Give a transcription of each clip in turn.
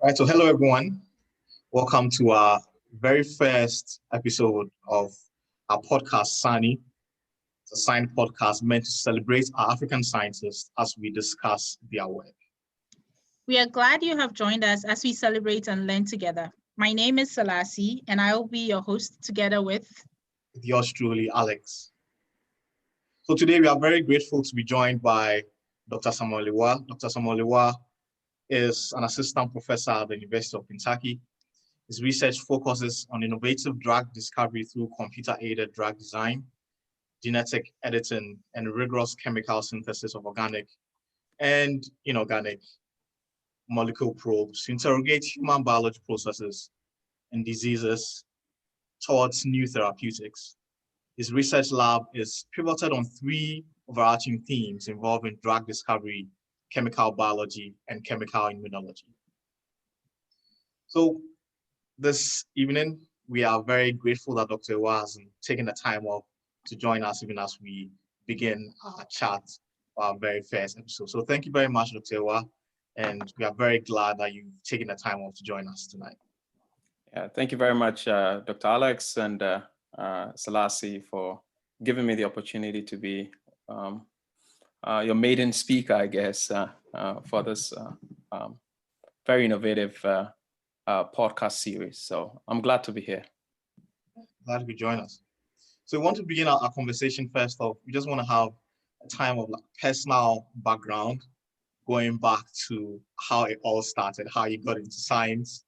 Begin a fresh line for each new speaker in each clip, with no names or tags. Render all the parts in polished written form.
All right, so hello everyone. Welcome to our very first episode of our podcast, SANI. It's a science podcast meant to celebrate our African scientists as we discuss their work.
We are glad you have joined us as we celebrate and learn together. My name is Salasi, and I will be your host together with
yours truly, Alex. So today we are very grateful to be joined by Dr. Samuel Awuah. Dr. Samuel Awuah is an assistant professor at the University of Kentucky. His research focuses on innovative drug discovery through computer-aided drug design, genetic editing, and rigorous chemical synthesis of organic and inorganic molecule probes to interrogate human biology processes and diseases towards new therapeutics. His research lab is pivoted on three overarching themes involving drug discovery, chemical biology, and chemical immunology. So this evening, we are very grateful that Dr. Awuah has taken the time off to join us even as we begin our chat for our very first episode. So thank you very much, Dr. Awuah, and we are very glad that you've taken the time off to join us tonight.
Yeah, thank you very much, Dr. Alex and Salasi, for giving me the opportunity to be your maiden speaker, I guess, for this very innovative podcast series. So I'm glad to be here.
Glad you could join us. So we want to begin our conversation first off. We just want to have a time of personal background, going back to how it all started, how you got into science,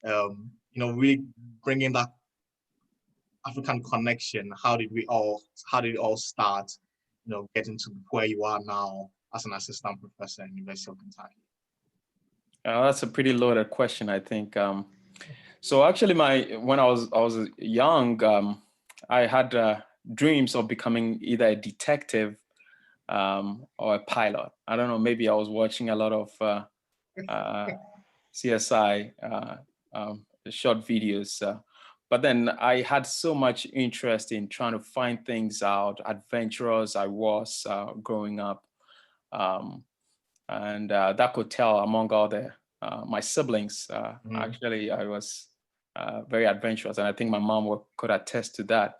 really bringing that African connection. How did it all start, getting to where you are now as an assistant professor in the University of Kentucky?
That's a pretty loaded question, I think. So actually, when I was young, I had dreams of becoming either a detective or a pilot. I don't know, maybe I was watching a lot of CSI short videos, but then I had so much interest in trying to find things out, adventurous I was growing up. And that could tell among all my siblings. Actually, I was very adventurous, and I think my mom could attest to that.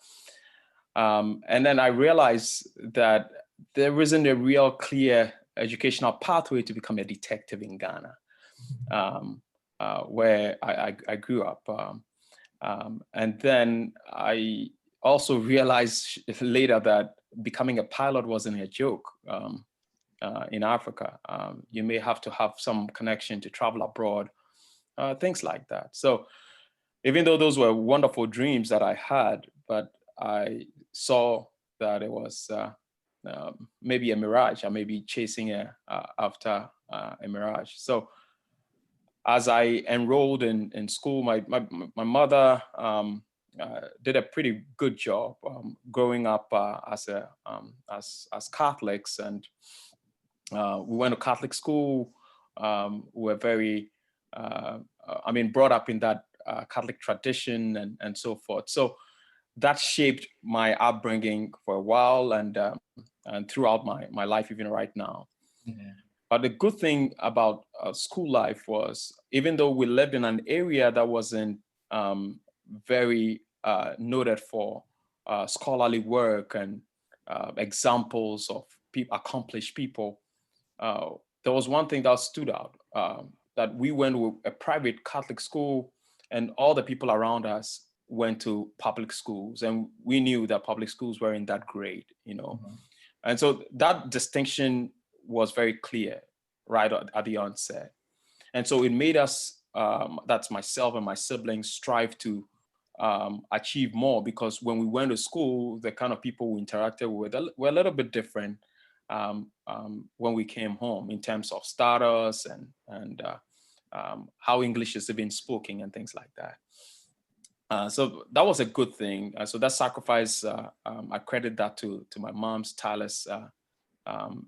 And then I realized that there isn't a real clear educational pathway to become a detective in Ghana, where I grew up. And then I also realized later that becoming a pilot wasn't a joke. In Africa, you may have to have some connection to travel abroad, things like that. So even though those were wonderful dreams that I had, but I saw that it was maybe a mirage. I may be chasing after a mirage. So as I enrolled in school, my mother did a pretty good job growing up as Catholics, and we went to Catholic school. We were very, brought up in that Catholic tradition and so forth. So that shaped my upbringing for a while and throughout my life, even right now. Mm-hmm. But the good thing about school life was, even though we lived in an area that wasn't very noted for scholarly work and examples of accomplished people, there was one thing that stood out, that we went to a private Catholic school and all the people around us went to public schools, and we knew that public schools weren't that great, Mm-hmm. And so that distinction was very clear right at the onset. And so it made us, that's myself and my siblings, strive to achieve more, because when we went to school, the kind of people we interacted with were a little bit different when we came home in terms of status and how English is even spoken and things like that. So that was a good thing. So that sacrifice, I credit that to my mom's tireless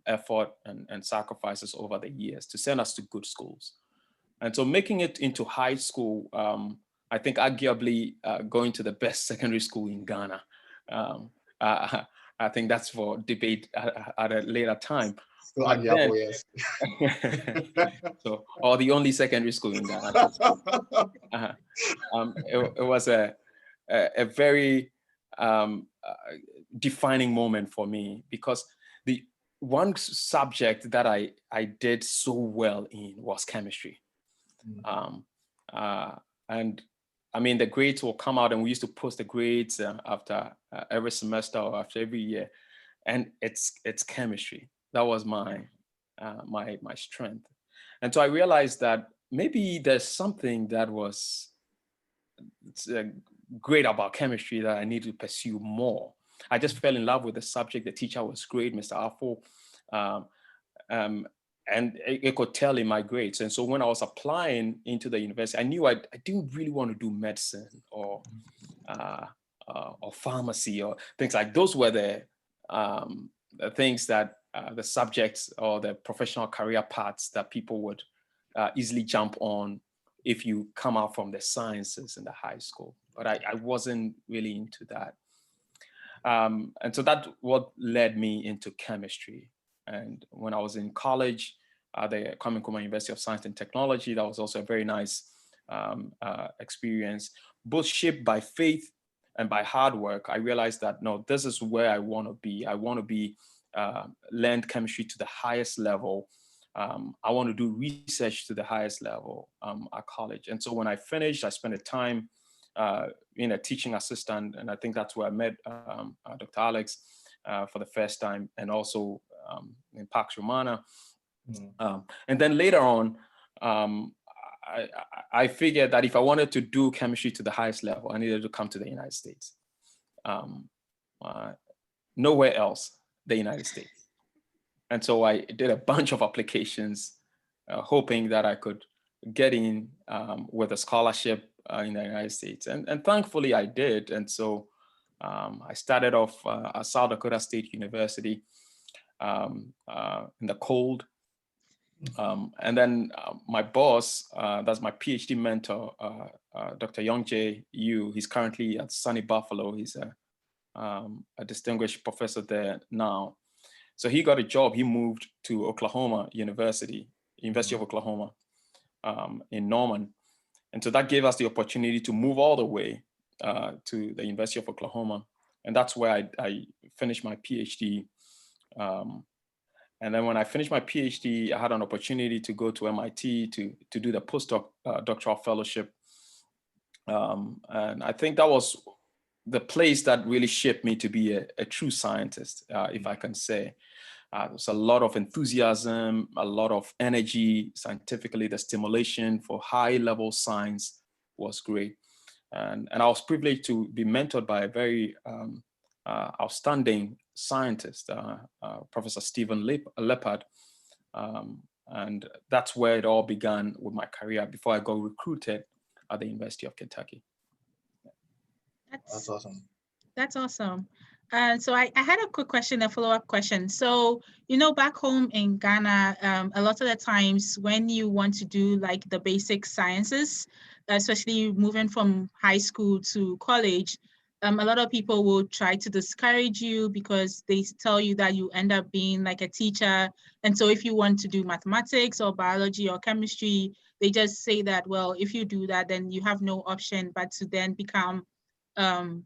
effort and sacrifices over the years to send us to good schools. And so making it into high school, I think arguably going to the best secondary school in Ghana. I think that's for debate at a later time.
Still
Back
arguable,
then,
yes.
so, or the only secondary school in Ghana. It was a very defining moment for me, because the one subject that I did so well in was chemistry. And I mean, the grades will come out, and we used to post the grades after every semester or after every year, and it's chemistry. That was my my strength. And so I realized that maybe there's something that was great about chemistry that I need to pursue more. I just fell in love with the subject. The teacher was great, Mr. Awuah, and it could tell in my grades. And so when I was applying into the university, I knew I didn't really want to do medicine or pharmacy or things like those. Were the things that the subjects or the professional career paths that people would easily jump on if you come out from the sciences in the high school. But I wasn't really into that. And so that's what led me into chemistry. And when I was in college at the Kwame Nkrumah University of Science and Technology, that was also a very nice experience, both shaped by faith and by hard work. I realized that, no, this is where I want to be. I want to be learn chemistry to the highest level. I want to do research to the highest level at college. And so when I finished, I spent a time being a teaching assistant, and I think that's where I met Dr. Alex for the first time, and also in Pax Romana. And then later on, I figured that if I wanted to do chemistry to the highest level, I needed to come to the United States. Nowhere else, the United States. And so I did a bunch of applications, hoping that I could get in with a scholarship in the United States. And thankfully I did. And so I started off at South Dakota State University in the cold. And then my boss, that's my PhD mentor, Dr. Young J. Yu, he's currently at Sunny Buffalo. He's a distinguished professor there now. So he got a job. He moved to Oklahoma University of Oklahoma in Norman. And so that gave us the opportunity to move all the way to the University of Oklahoma. And that's where I finished my PhD. And then when I finished my PhD, I had an opportunity to go to MIT to do the postdoc doctoral fellowship. And I think that was the place that really shaped me to be a true scientist, if I can say. There's a lot of enthusiasm, a lot of energy scientifically. The stimulation for high-level science was great. And I was privileged to be mentored by a very outstanding scientist, Professor Stephen Leppard. And that's where it all began with my career before I got recruited at the University of Kentucky.
That's
awesome.
That's awesome. So I had a quick question, a follow-up question. So, back home in Ghana, a lot of the times when you want to do like the basic sciences, especially moving from high school to college, a lot of people will try to discourage you because they tell you that you end up being like a teacher. And so if you want to do mathematics or biology or chemistry, they just say that, well, if you do that, then you have no option but to then become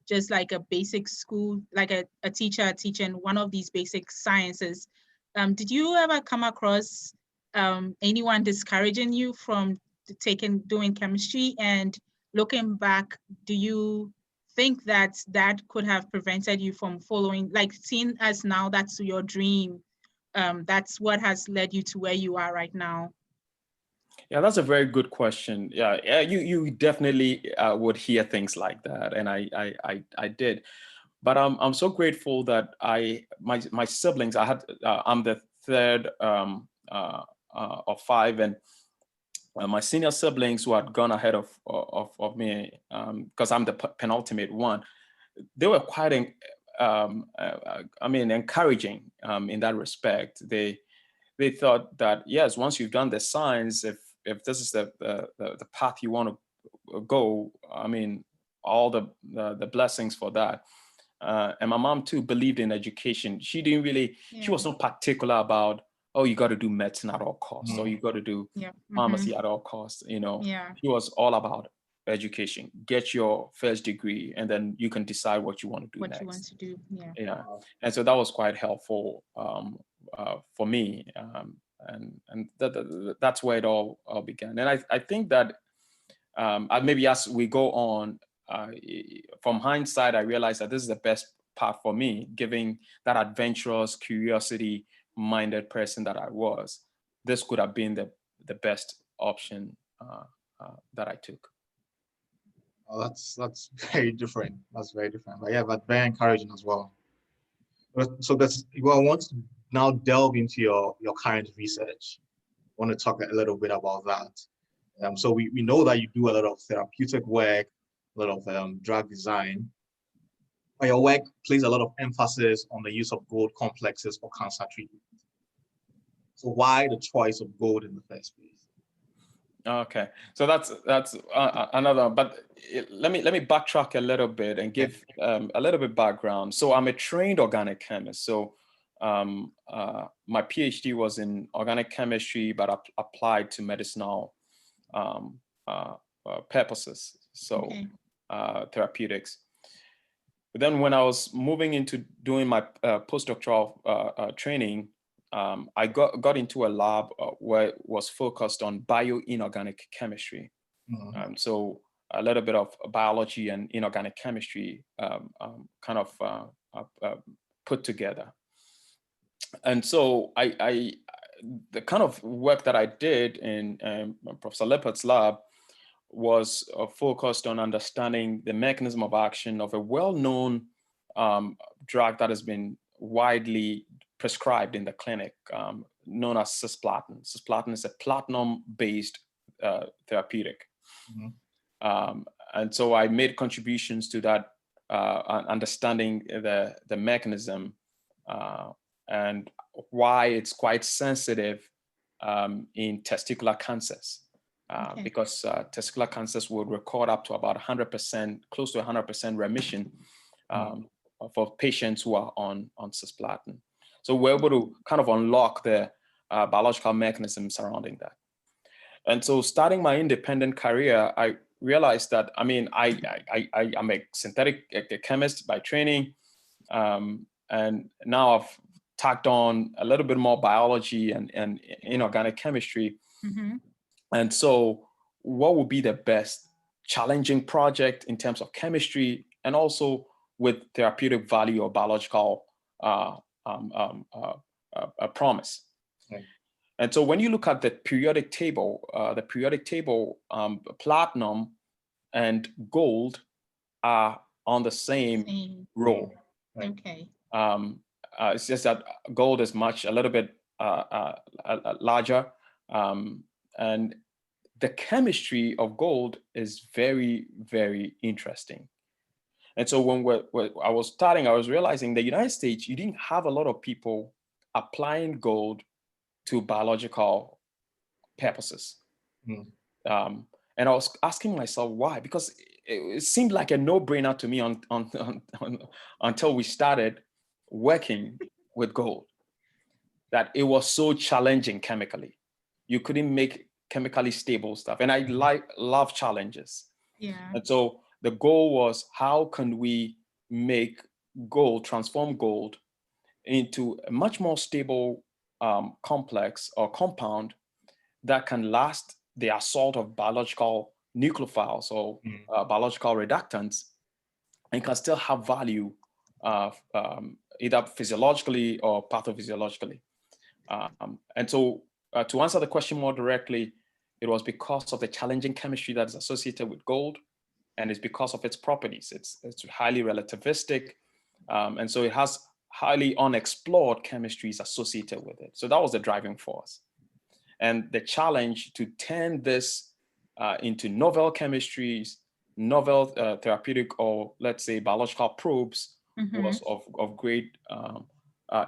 just like a basic school, like a teacher teaching one of these basic sciences. Did you ever come across anyone discouraging you from doing chemistry? And looking back, do you think that could have prevented you from following, like seeing as now that's your dream, that's what has led you to where you are right now?
Yeah, that's a very good question. Yeah, you definitely would hear things like that, and I did, but I'm so grateful that my siblings. I'm the third of five, and my senior siblings who had gone ahead of me, because I'm the penultimate one, they were quite encouraging in that respect. They thought that, yes, once you've done the science, if this is the path you want to go, I mean, all the blessings for that. And my mom too believed in education. She didn't really, she was not particular about, oh, you got to do medicine at all costs, or you got to do pharmacy at all costs. You know, he was all about education. Get your first degree, and then you can decide what you want to do next.
What you want to do,
yeah. And so that was quite helpful for me, and that's where it all began. And I think that maybe as we go on, from hindsight, I realized that this is the best path for me, given that adventurous, curiosity-minded person that I was. This could have been the best option that I took.
Oh, that's very different. That's very different. But yeah, but very encouraging as well. So I want to now delve into your current research. I want to talk a little bit about that. So we know that you do a lot of therapeutic work, a lot of drug design. But your work places a lot of emphasis on the use of gold complexes for cancer treatment. So why the choice of gold in the first place?
Okay, so that's another. But let me backtrack a little bit and give a little bit background. So I'm a trained organic chemist. So my PhD was in organic chemistry, but applied to medicinal purposes. So therapeutics. But then when I was moving into doing my postdoctoral training, I got into a lab where it was focused on bio-inorganic chemistry. So a little bit of biology and inorganic chemistry kind of put together. And so the kind of work that I did in Professor Lippert's lab was focused on understanding the mechanism of action of a well-known drug that has been widely prescribed in the clinic, known as cisplatin. Cisplatin is a platinum-based therapeutic. And so I made contributions to that, understanding the mechanism and why it's quite sensitive in testicular cancers. Because testicular cancers would record up to about 100%, close to 100% remission for patients who are on cisplatin. So we're able to kind of unlock the biological mechanism surrounding that. And so starting my independent career, I realized that, I mean, I'm a synthetic chemist by training. And now I've tacked on a little bit more biology and inorganic chemistry. And so what would be the best challenging project in terms of chemistry and also with therapeutic value or biological promise? And so when you look at the periodic table, platinum and gold are on the same row. It's just that gold is a little bit larger. And the chemistry of gold is very, very interesting. And so when I was starting, I was realizing the United States, you didn't have a lot of people applying gold to biological purposes. And I was asking myself why, because it seemed like a no-brainer to me until we started working with gold, that it was so challenging chemically. You couldn't make chemically stable stuff. And I love challenges. And so the goal was, how can we make gold, transform gold into a much more stable complex or compound that can last the assault of biological nucleophiles or biological reductants and can still have value either physiologically or pathophysiologically. And so to answer the question more directly, it was because of the challenging chemistry that is associated with gold, and it's because of its properties. It's highly relativistic, and so it has highly unexplored chemistries associated with it. So that was the driving force. And the challenge to turn this into novel chemistries, novel therapeutic, or let's say biological probes was of great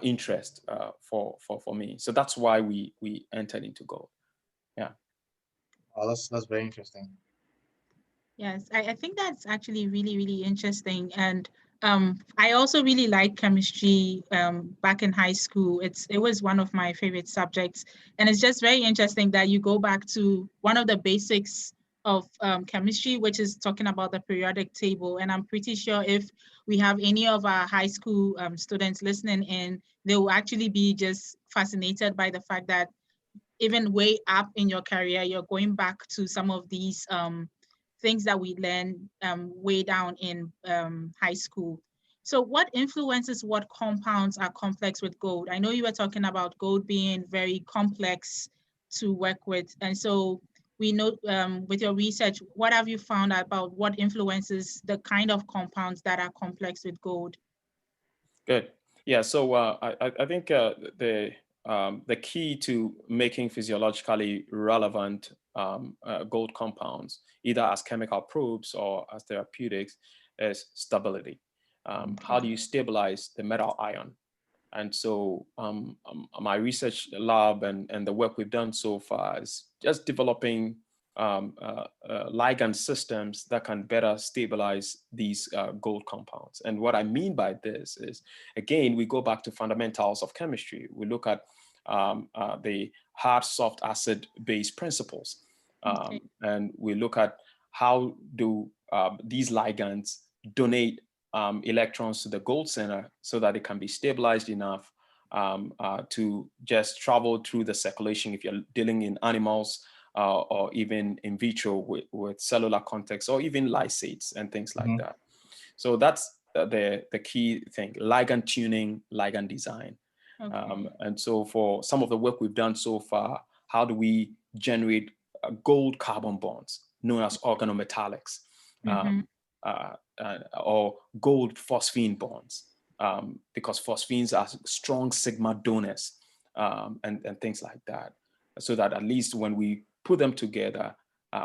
interest for me. So that's why we entered into gold. Yeah.
Oh, that's very interesting.
Yes, I think that's actually really, really interesting. And I also really liked chemistry back in high school. It was one of my favorite subjects. And it's just very interesting that you go back to one of the basics of chemistry, which is talking about the periodic table. And I'm pretty sure if we have any of our high school students listening in, they will actually be just fascinated by the fact that even way up in your career, you're going back to some of these things that we learned way down in high school. So what influences what compounds are complex with gold? I know you were talking about gold being very complex to work with. And so we know with your research, what have you found about what influences the kind of compounds that are complex with gold?
Good. Yeah, so I think the key to making physiologically relevant gold compounds, either as chemical probes or as therapeutics, is stability. How do you stabilize the metal ion? And so my research lab and the work we've done so far is just developing ligand systems that can better stabilize these gold compounds. And what I mean by this is, again, we go back to fundamentals of chemistry. We look at the hard, soft, acid-base principles. And we look at how do these ligands donate electrons to the gold center so that it can be stabilized enough to just travel through the circulation if you're dealing in animals or even in vitro with cellular context or even lysates and things like that. So that's the key thing: ligand tuning, ligand design. And so for some of the work we've done so far, how do we generate gold carbon bonds known as organometallics? Or gold phosphine bonds, because phosphines are strong sigma donors and things like that. So that at least when we put them together,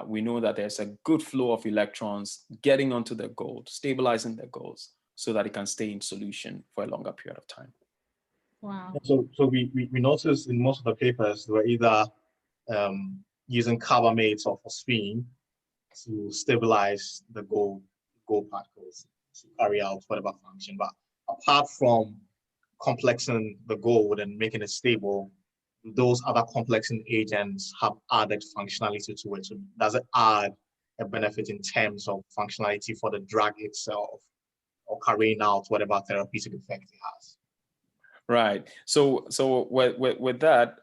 we know that there's a good flow of electrons getting onto the gold, stabilizing the golds so that it can stay in solution for a longer period of time.
Wow.
So we noticed in most of the papers, they were either using carbamates or phosphine to stabilize the gold particles to carry out whatever function. But apart from complexing the gold and making it stable, those other complexing agents have added functionality to it. So does it add a benefit in terms of functionality for the drug itself or carrying out whatever therapeutic effect it has?
Right. So with that,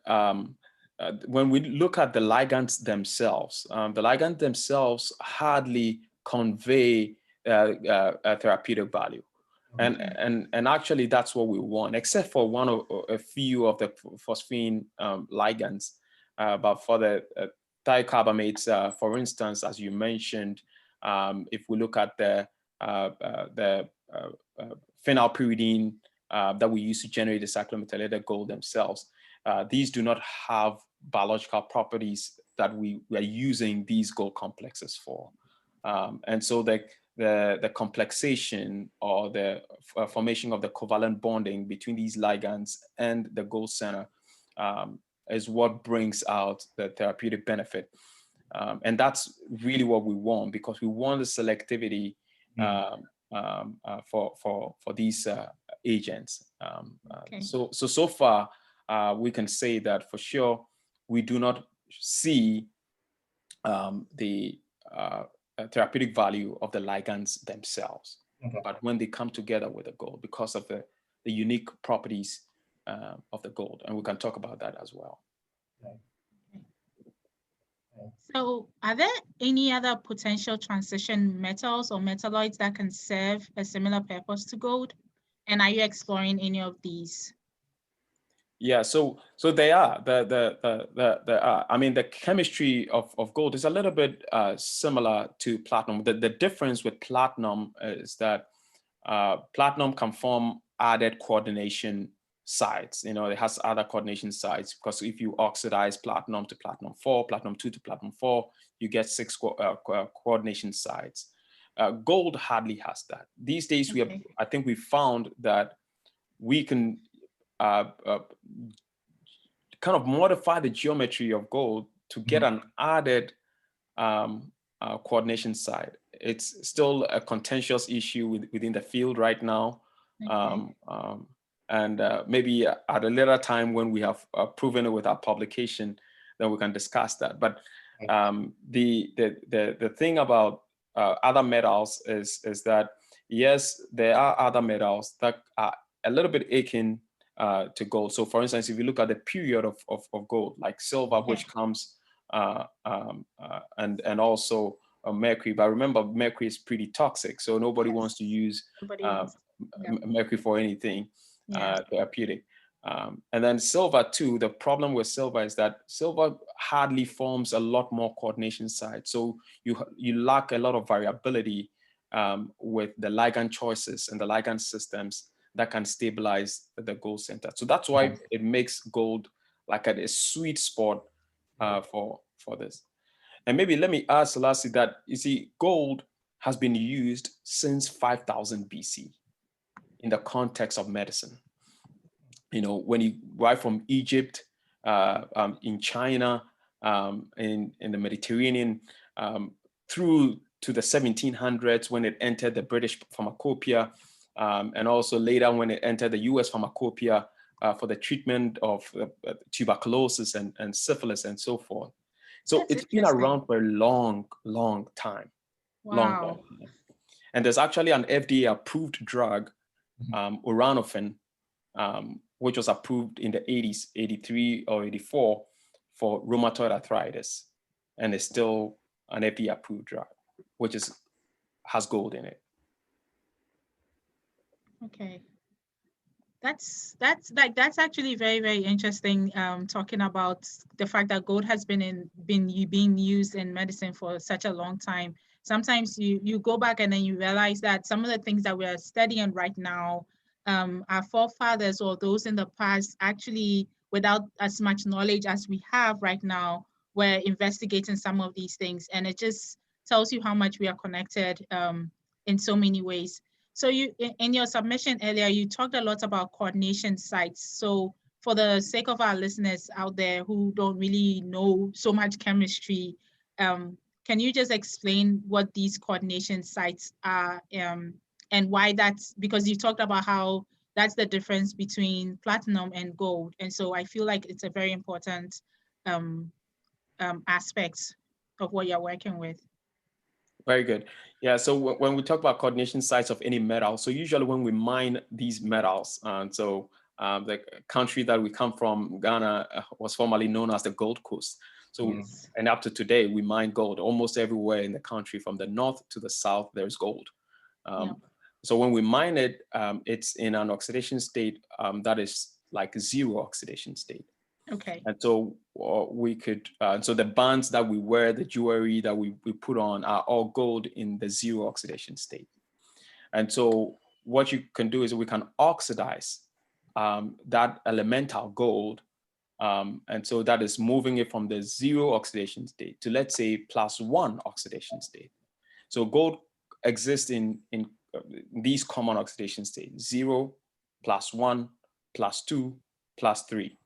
when we look at the ligands themselves, hardly convey a therapeutic value. And actually that's what we want, except for a few of the phosphine ligands. But for the thiocarbamates, for instance, as you mentioned, if we look at the phenylpyridine that we use to generate the cyclomethylated gold themselves, these do not have biological properties that we are using these gold complexes for. And so the complexation or the formation of the covalent bonding between these ligands and the gold center is what brings out the therapeutic benefit. And that's really what we want, because we want the selectivity for these agents. So far, we can say that for sure, we do not see the therapeutic value of the ligands themselves. But when they come together with the gold, because of the unique properties of the gold, and we can talk about that as well.
So are there any other potential transition metals or metalloids that can serve a similar purpose to gold? And are you exploring any of these?
Yeah, so they are. I mean, the chemistry of gold is a little bit similar to platinum. The difference with platinum is that platinum can form added coordination sites. You know, it has other coordination sites, because if you oxidize platinum to platinum 4, platinum 2 to platinum 4, you get 6 coordination sites. Gold hardly has that. These days, I think we found that we can kind of modify the geometry of gold to get an added coordination site. it's still a contentious issue within the field right now.
Okay.
And maybe at a later time when we have proven it with our publication, then we can discuss that. But the thing about other metals is that, yes, there are other metals that are a little bit akin to gold. So for instance, if you look at the period of gold, like silver, which comes and also mercury, but remember, mercury is pretty toxic, so nobody wants to use mercury for anything therapeutic. And then silver too, the problem with silver is that silver hardly forms a lot more coordination sites. So you lack a lot of variability with the ligand choices and the ligand systems that can stabilize the gold center. So that's why it makes gold like a sweet spot for this. And maybe let me ask Selassie that, you see, gold has been used since 5000 BC in the context of medicine. You know, when you right from Egypt, in China, in the Mediterranean, through to the 1700s when it entered the British pharmacopoeia, and also later when it entered the US pharmacopoeia for the treatment of tuberculosis and syphilis and so forth. So it's been around for a long, long time.
Wow.
Long time. And there's actually an FDA approved drug, Uranofin, which was approved in the 80s, 83 or 84 for rheumatoid arthritis. And it's still an FDA approved drug, which has gold in it.
Okay. That's actually very, very interesting, talking about the fact that gold has been being used in medicine for such a long time. Sometimes you go back and then you realize that some of the things that we are studying right now, our forefathers or those in the past, actually, without as much knowledge as we have right now, were investigating some of these things. And it just tells you how much we are connected in so many ways. So you, in your submission earlier, you talked a lot about coordination sites. So for the sake of our listeners out there who don't really know so much chemistry, can you just explain what these coordination sites are, and why that's, because you talked about how that's the difference between platinum and gold. And so I feel like it's a very important aspect of what you're working with.
Very good. Yeah, so when we talk about coordination sites of any metal, so usually when we mine these metals, the country that we come from, Ghana, was formerly known as the Gold Coast. So, and up to today, we mine gold almost everywhere in the country, from the north to the south, there's gold. So when we mine it, it's in an oxidation state that is like zero oxidation state.
Okay.
And so we could, so the bands that we wear, the jewelry that we put on are all gold in the zero oxidation state. And so what you can do is we can oxidize that elemental gold. And so that is moving it from the zero oxidation state to, let's say, +1 oxidation state. So gold exists in these common oxidation states: 0, +1, +2, +3.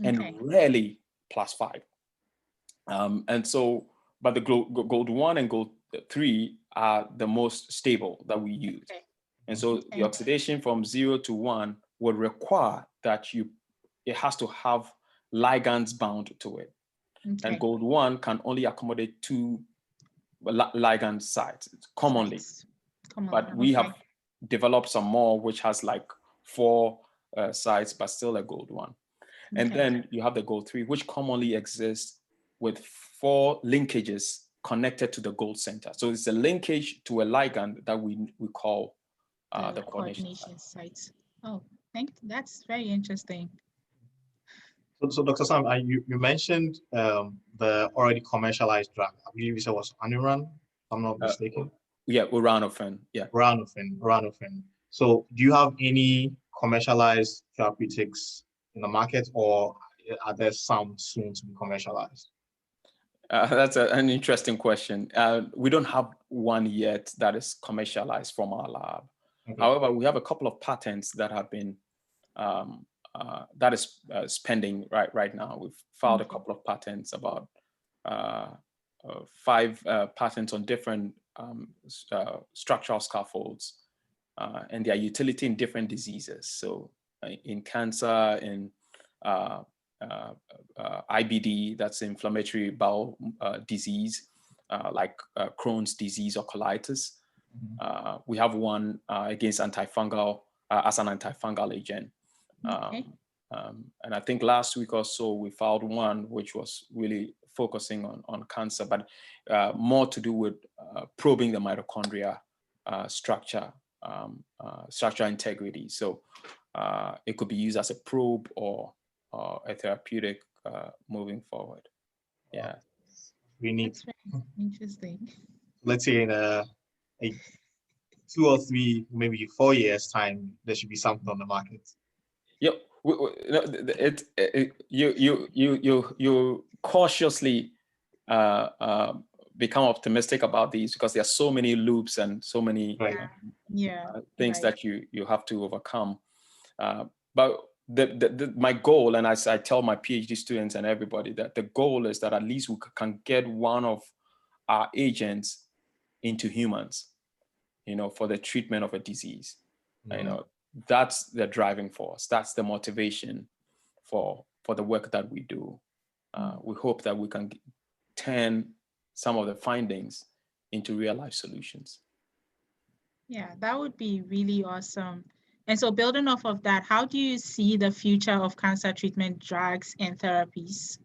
And rarely +5. And so, but the gold 1 and gold 3 are the most stable that we use. Okay. And so the oxidation from 0 to 1 would require that it has to have ligands bound to it. Okay. And gold 1 can only accommodate 2 ligand sites commonly. But we have developed some more, which has like 4 sites, but still a gold 1. And then you have the gold 3, which commonly exists with 4 linkages connected to the gold center. So it's a linkage to a ligand that we call the coordination
sites. Oh, that's very interesting.
So Dr. Sam, you mentioned the already commercialized drug. I believe you said was Anuran, if I'm not mistaken.
Yeah, Uranofin. Yeah.
Uranofin. So do you have any commercialized therapeutics in the market, or are there some soon to be commercialized?
That's an interesting question. We don't have one yet that is commercialized from our lab. Okay. However, we have a couple of patents that have been that is pending right now. We've filed a couple of patents, about 5 patents on different structural scaffolds and their utility in different diseases. So in cancer, in IBD, that's inflammatory bowel disease, like Crohn's disease or colitis. We have one against antifungal, as an antifungal agent.
Okay.
And I think last week or so, we filed one which was really focusing on cancer, but more to do with probing the mitochondria structure integrity. So it could be used as a probe or a therapeutic moving forward. Yeah.
We need.
That's very interesting.
Let's say in a 2 or 3, maybe 4 years time, there should be something on the market.
Yep. You cautiously become optimistic about these because there are so many loops and so many things that you have to overcome. But my goal, and as I tell my PhD students and everybody, that the goal is that at least we can get one of our agents into humans, for the treatment of a disease. That's the driving force. That's the motivation for the work that we do. We hope that we can turn some of the findings into real life solutions.
Yeah, that would be really awesome. And so building off of that, how do you see the future of cancer treatment drugs and therapies?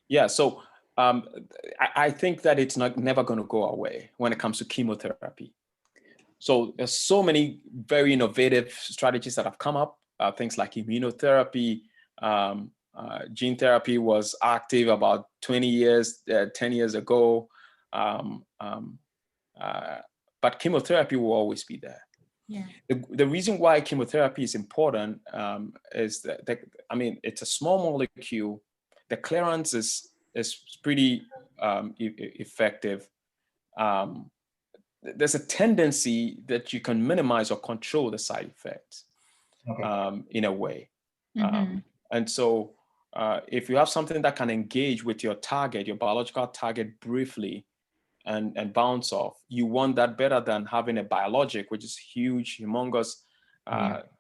Yeah, so I think that it's never going to go away when it comes to chemotherapy. So there's so many very innovative strategies that have come up, things like immunotherapy. Gene therapy was active about 10 years ago. But chemotherapy will always be there.
Yeah.
The reason why chemotherapy is important is that, it's a small molecule. The clearance is pretty effective. There's a tendency that you can minimize or control the side effects in a way. And so if you have something that can engage with your target, your biological target briefly and bounce off, you want that better than having a biologic, which is huge, humongous,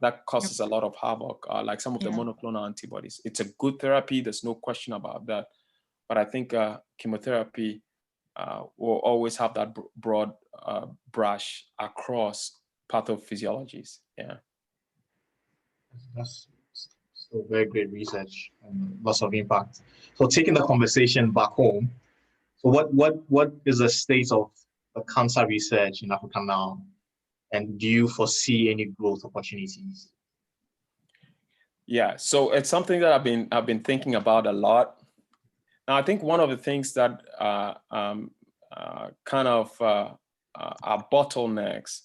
that causes a lot of havoc, like some of the monoclonal antibodies. It's a good therapy, there's no question about that. But I think chemotherapy will always have that broad brush across pathophysiologies. Yeah.
That's still very great research and lots of impact. So taking the conversation back home, so what is the state of the cancer research in Africa now? And do you foresee any growth opportunities?
Yeah, so it's something that I've been thinking about a lot. Now, I think one of the things that kind of are bottlenecks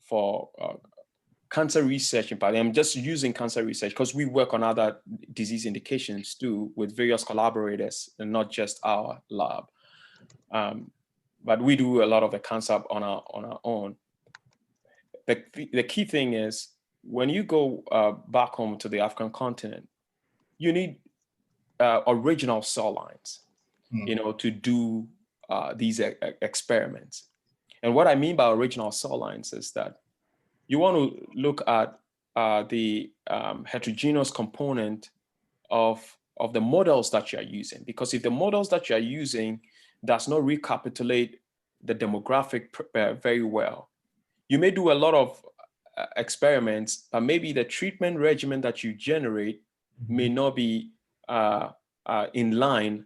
for cancer research in part. I'm just using cancer research because we work on other disease indications too with various collaborators and not just our lab. But we do a lot of the cancer on our own. The key thing is when you go back home to the African continent, you need original cell lines, to do these experiments. And what I mean by original cell lines is that you want to look at the heterogeneous component of the models that you're using, because if the models that you're using does not recapitulate the demographic very well, you may do a lot of experiments, but maybe the treatment regimen that you generate may not be in line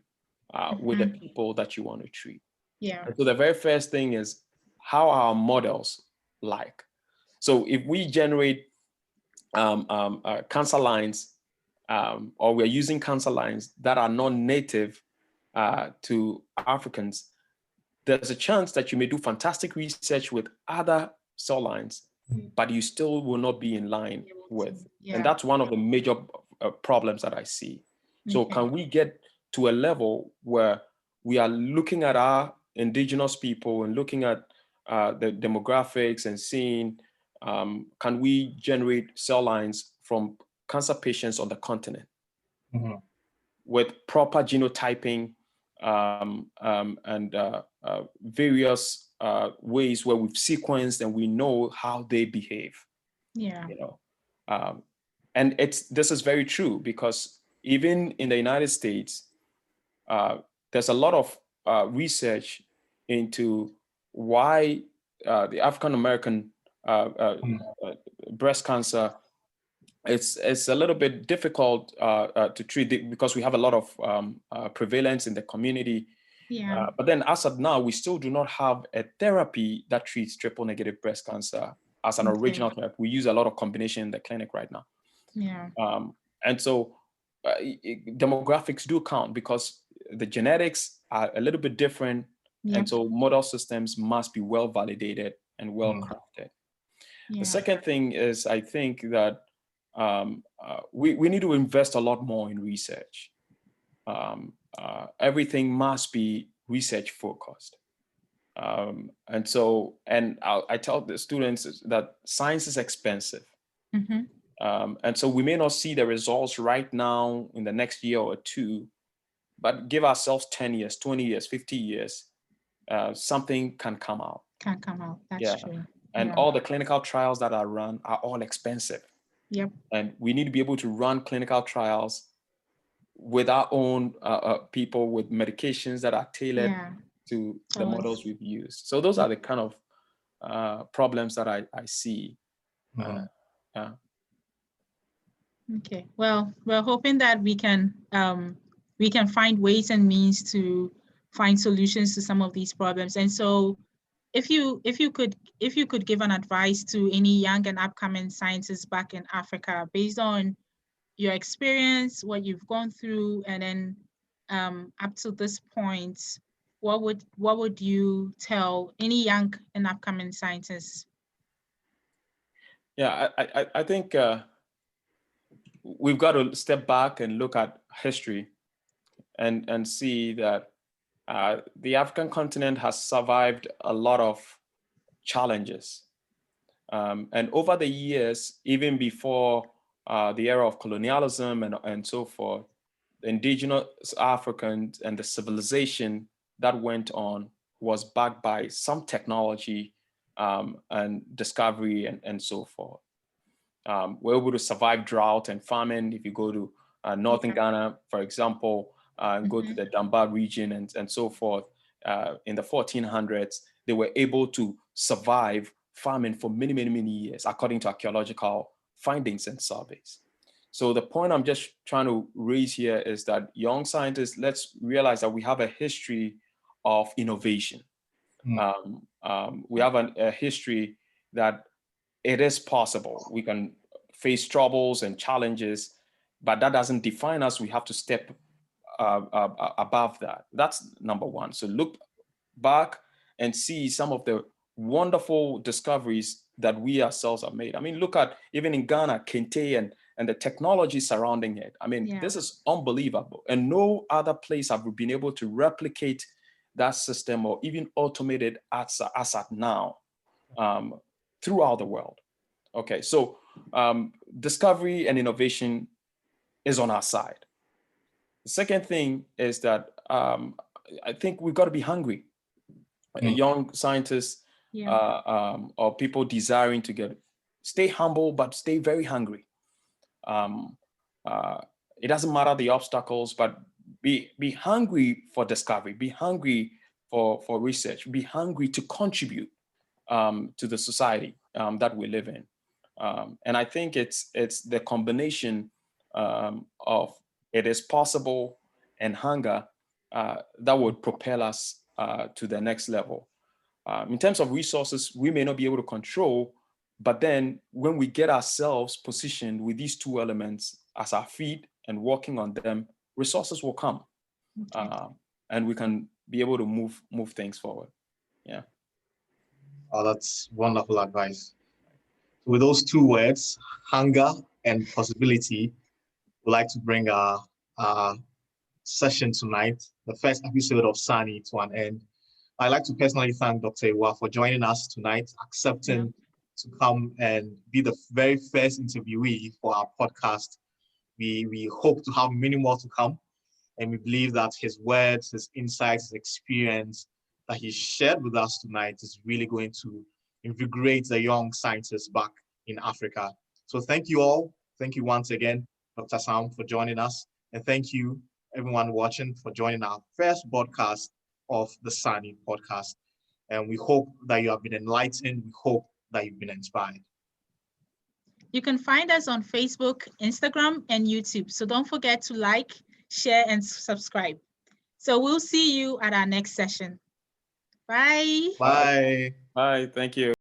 with the people that you want to treat.
Yeah.
And so the very first thing is, how are our models like? So if we generate cancer lines, or we're using cancer lines that are non-native to Africans, there's a chance that you may do fantastic research with other cell lines, but you still will not be in line with. And that's one of the major problems that I see. So can we get to a level where we are looking at our indigenous people and looking at the demographics and seeing, can we generate cell lines from cancer patients on the continent with proper genotyping, and various ways where we've sequenced and we know how they behave.
Yeah.
And this is very true, because even in the United States, there's a lot of research into why the African American breast cancer, it's a little bit difficult to treat, because we have a lot of prevalence in the community.
Yeah.
But then as of now, we still do not have a therapy that treats triple negative breast cancer as an original therapy. We use a lot of combination in the clinic right now.
Yeah.
And so demographics do count, because the genetics are a little bit different.
Yep.
And so model systems must be well validated and well crafted.
Yeah.
The second thing is, I think that we need to invest a lot more in research. Everything must be research focused. And I tell the students that science is expensive. And so we may not see the results right now in the next year or two, but give ourselves 10 years, 20 years, 50 years, something can come out.
That's true.
And all the clinical trials that are run are all expensive.
Yep.
And we need to be able to run clinical trials with our own people, with medications that are tailored to the models we've used. So those are the kind of problems that I see.
Okay. Well, we're hoping that we can find ways and means to find solutions to some of these problems. And so, if you could give an advice to any young and upcoming scientists back in Africa, based on your experience, what you've gone through, and then up to this point, what would you tell any young and upcoming scientists?
Yeah, I think we've got to step back and look at history and see that the African continent has survived a lot of challenges. And over the years, even before the era of colonialism and so forth, the indigenous Africans and the civilization that went on was backed by some technology and discovery and so forth. We're able to survive drought and famine. If you go to northern Ghana, for example, and go to the Damba region and so forth, in the 1400s, they were able to survive famine for many, many, many years, according to archaeological findings and surveys. So the point I'm just trying to raise here is that young scientists, let's realize that we have a history of innovation. We have a history that it is possible. We can face troubles and challenges, but that doesn't define us. We have to step above that. That's number one. So look back and see some of the wonderful discoveries that we ourselves have made. I mean, look at even in Ghana, Kente and the technology surrounding it. I mean, this is unbelievable. And no other place have we been able to replicate that system or even automate it as at now throughout the world. Okay, so discovery and innovation is on our side. The second thing is that I think we've got to be hungry. Young scientists or people desiring to stay humble, but stay very hungry. It doesn't matter the obstacles, but be hungry for discovery, be hungry for research, be hungry to contribute to the society that we live in. And I think it's the combination of it is possible and hunger that would propel us to the next level. In terms of resources, we may not be able to control, but then when we get ourselves positioned with these two elements as our feet and working on them, resources will come, and we can be able to move things forward. Yeah.
Oh, that's wonderful advice. With those two words, hunger and possibility, we'd like to bring our session tonight, the first episode of Sani, to an end. I'd like to personally thank Dr. Awuah for joining us tonight, accepting to come and be the very first interviewee for our podcast. We hope to have many more to come. And we believe that his words, his insights, his experience that he shared with us tonight is really going to invigorate the young scientists back in Africa. So thank you all. Thank you once again, Dr. Sam, for joining us. And thank you, everyone watching, for joining our first broadcast of the Sunny podcast. And we hope that you have been enlightened. We hope that you've been inspired.
You can find us on Facebook, Instagram, and YouTube. So don't forget to like, share, and subscribe. So we'll see you at our next session. Bye.
Bye.
Bye. Thank you.